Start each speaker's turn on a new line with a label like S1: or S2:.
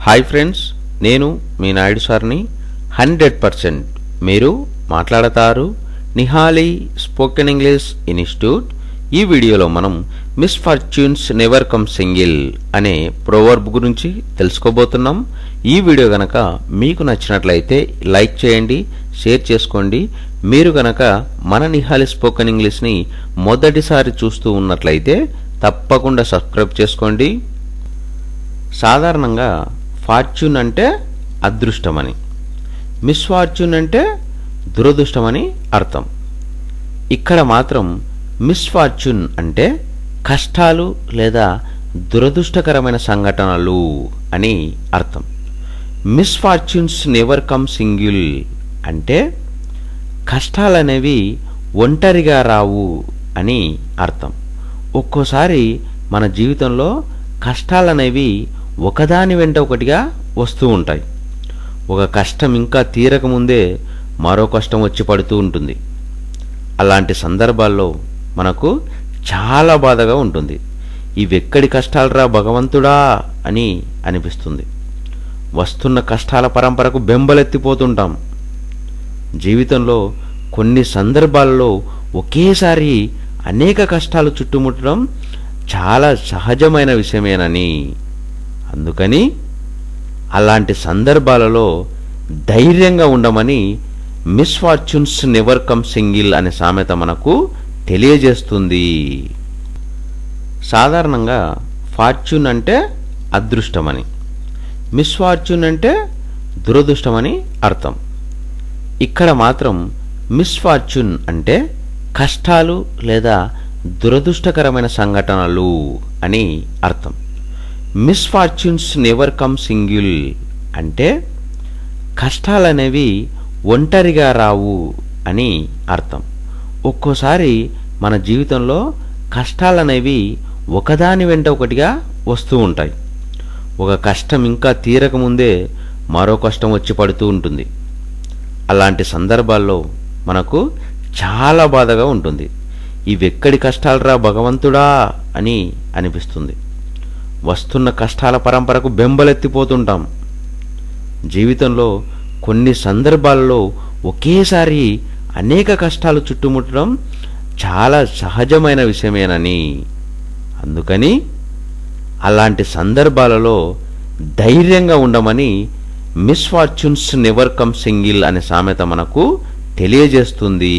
S1: Hi friends, నేను మీ నాయుడు సార్ని. 100% మీరు మాట్లాడతారు నిహాలి స్పోకెన్ ఇంగ్లీష్ ఇన్స్టిట్యూట్. ఈ వీడియోలో మనం మిస్ఫార్చ్యూన్స్ నెవర్ కమ్ సింగిల్ అనే ప్రోవర్బ్ గురించి తెలుసుకోబోతున్నాం. ఈ వీడియో గనక మీకు నచ్చినట్లయితే లైక్ చేయండి, షేర్ చేసుకోండి. మీరు గనక మన నిహాలి స్పోకెన్ ఇంగ్లీష్ని మొదటిసారి చూస్తూ ఉన్నట్లయితే తప్పకుండా సబ్స్క్రైబ్ చేసుకోండి. సాధారణంగా ఫార్చ్యూన్ అంటే అదృష్టమని, మిస్ఫార్చ్యూన్ అంటే దురదృష్టమని అర్థం. ఇక్కడ మాత్రం మిస్ఫార్చ్యూన్ అంటే కష్టాలు లేదా దురదృష్టకరమైన సంఘటనలు అని అర్థం. మిస్ఫార్చ్యూన్స్ నెవర్ కమ్ సింగిల్ అంటే కష్టాలనేవి ఒంటరిగా రావు అని అర్థం. ఒక్కోసారి మన జీవితంలో కష్టాలనేవి ఒకదాని వెంట ఒకటిగా వస్తూ ఉంటాయి. ఒక కష్టం ఇంకా తీరకముందే మరో కష్టం వచ్చి పడుతూ ఉంటుంది. అలాంటి సందర్భాల్లో మనకు చాలా బాధగా ఉంటుంది. ఇవెక్కడి కష్టాలరా భగవంతుడా అని అనిపిస్తుంది. వస్తున్న కష్టాల పరంపరకు బెంబలెత్తిపోతుంటాం. జీవితంలో కొన్ని సందర్భాల్లో ఒకేసారి అనేక కష్టాలు చుట్టుముట్టడం చాలా సహజమైన విషయమేనని, అందుకని అలాంటి సందర్భాలలో ధైర్యంగా ఉండమని మిస్ఫార్చ్యూన్స్ నెవర్ కమ్ సింగిల్ అనే సామెత మనకు తెలియజేస్తుంది. సాధారణంగా ఫార్చ్యూన్ అంటే అదృష్టమని, మిస్ఫార్చ్యూన్ అంటే దురదృష్టమని అర్థం. ఇక్కడ మాత్రం మిస్ఫార్చ్యూన్ అంటే కష్టాలు లేదా దురదృష్టకరమైన సంఘటనలు అని అర్థం. మిస్ఫార్చ్యూన్స్ నెవర్ కమ్ సింగిల్ అంటే కష్టాలనేవి ఒంటరిగా రావు అని అర్థం. ఒక్కోసారి మన జీవితంలో కష్టాలనేవి ఒకదాని వెంట ఒకటిగా వస్తూ ఉంటాయి. ఒక కష్టం ఇంకా తీరకముందే మరో కష్టం వచ్చి పడుతూ ఉంటుంది. అలాంటి సందర్భాల్లో మనకు చాలా బాధగా ఉంటుంది. ఇవెక్కడి కష్టాలరా భగవంతుడా అని అనిపిస్తుంది. వస్తున్న కష్టాల పరంపరకు బెంబలెత్తిపోతుంటాం. జీవితంలో కొన్ని సందర్భాల్లో ఒకేసారి అనేక కష్టాలు చుట్టుముట్టడం చాలా సహజమైన విషయమేనని, అందుకని అలాంటి సందర్భాలలో ధైర్యంగా ఉండమని మిస్ఫార్చ్యూన్స్ నెవర్ కమ్ సింగిల్ అనే సామెత మనకు తెలియజేస్తుంది.